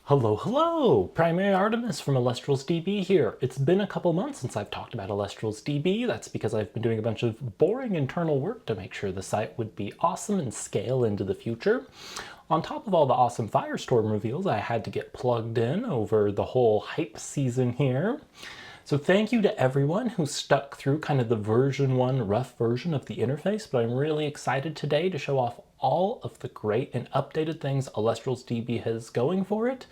Hello! Primary Artemis from Elestralsdb here. It's been a couple months since I've talked about Elestralsdb. That's because I've been doing a bunch of boring internal work to make sure the site would be awesome and scale into the future. On top of all the awesome Firestorm reveals, I had to get plugged in over the whole hype season here. So thank you to everyone who stuck through kind of the version 1 rough version of the interface, but I'm really excited today to show off all of the great and updated things Elestralsdb has going for it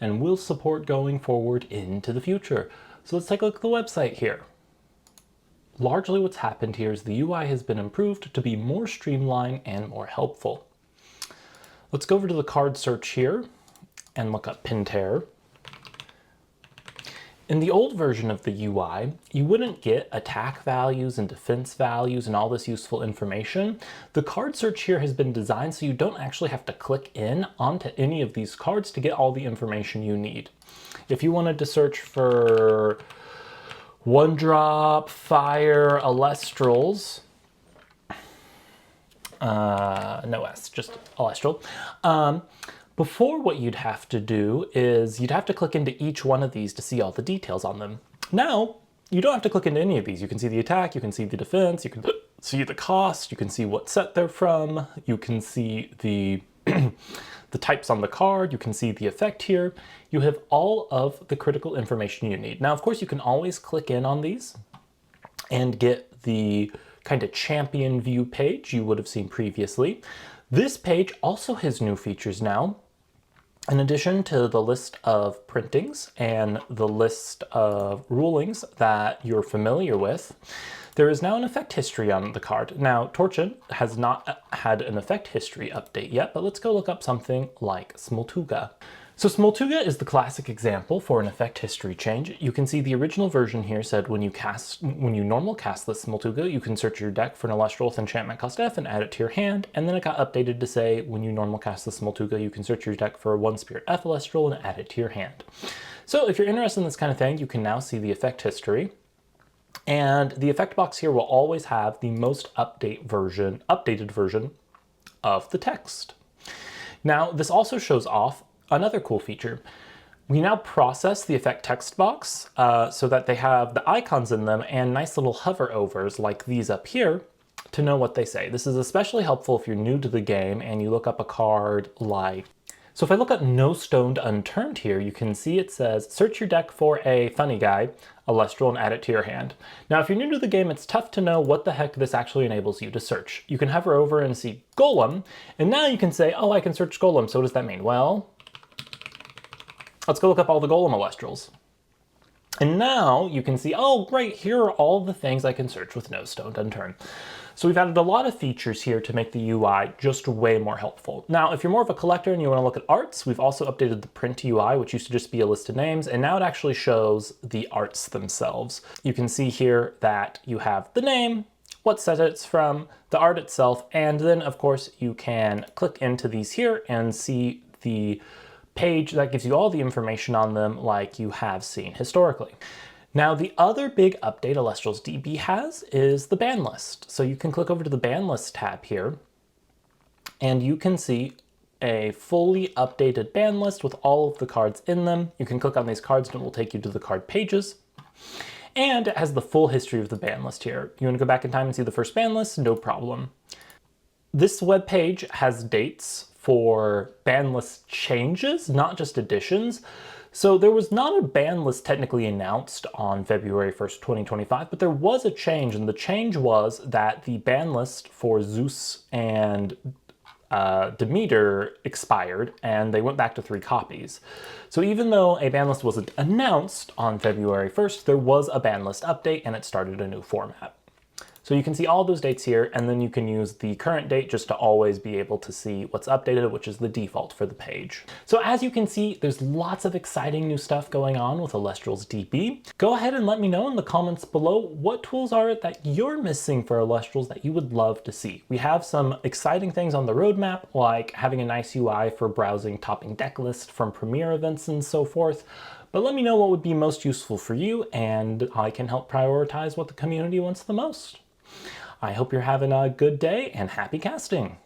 and will support going forward into the future. So let's take a look at the website here. Largely what's happened here is the UI has been improved to be more streamlined and more helpful. Let's go over to the card search here and look up Pinter. In the old version of the UI, you wouldn't get attack values and defense values and all this useful information. The card search here has been designed so you don't actually have to click in onto any of these cards to get all the information you need. If you wanted to search for one drop, fire, Elestrals, no S, just Elestral. Before, what you'd have to do is you'd have to click into each one of these to see all the details on them. Now, you don't have to click into any of these. You can see the attack, you can see the defense, you can see the cost, you can see what set they're from, you can see the, the types on the card, you can see the effect here. You have all of the critical information you need. Now, of course, you can always click in on these and get the kind of champion view page you would have seen previously. This page also has new features now. In addition to the list of printings and the list of rulings that you're familiar with, there is now an effect history on the card. Now, Torchin has not had an effect history update yet, but let's go look up something like Smoltuga. So Smoltuga is the classic example for an effect history change. You can see the original version here said when you normal cast the Smoltuga, you can search your deck for an Elestral with enchantment cost F and add it to your hand, and then it got updated to say when you normal cast the Smoltuga, you can search your deck for one Spirit F Elestral and add it to your hand. So if you're interested in this kind of thing, you can now see the effect history. And the effect box here will always have the most updated version of the text. Now, this also shows off another cool feature. We now process the effect text box so that they have the icons in them and nice little hover overs like these up here to know what they say. This is especially helpful if you're new to the game and you look up a card like... So if I look up No Stoned Unturned here, you can see it says, search your deck for a funny guy, Elestral, and add it to your hand. Now, if you're new to the game, it's tough to know what the heck this actually enables you to search. You can hover over and see Golem, and now you can say, oh, I can search Golem, so what does that mean? Well, let's go look up all the Golem Elestrals. And now you can see, oh, great, here are all the things I can search with No Stoned Unturned. So we've added a lot of features here to make the UI just way more helpful. Now, if you're more of a collector and you want to look at arts, we've also updated the print UI, which used to just be a list of names, and now it actually shows the arts themselves. You can see here that you have the name, what set it's from, the art itself, and then, of course, you can click into these here and see the page that gives you all the information on them like you have seen historically. Now, the other big update Elestralsdb has is the ban list. So you can click over to the ban list tab here, and you can see a fully updated ban list with all of the cards in them. You can click on these cards and it will take you to the card pages. And it has the full history of the ban list here. You want to go back in time and see the first ban list? No problem. This web page has dates for ban list changes, not just additions. So there was not a ban list technically announced on February 1st, 2025, but there was a change, and the change was that the ban list for Zeus and Demeter expired, and they went back to 3 copies. So even though a ban list wasn't announced on February 1st, there was a ban list update, and it started a new format. So you can see all those dates here, and then you can use the current date just to always be able to see what's updated, which is the default for the page. So as you can see, there's lots of exciting new stuff going on with Elestralsdb. Go ahead and let me know in the comments below what tools are it that you're missing for Elestrals that you would love to see. We have some exciting things on the roadmap, like having a nice UI for browsing topping deck lists from Premier events and so forth. But let me know what would be most useful for you, and I can help prioritize what the community wants the most. I hope you're having a good day and happy casting.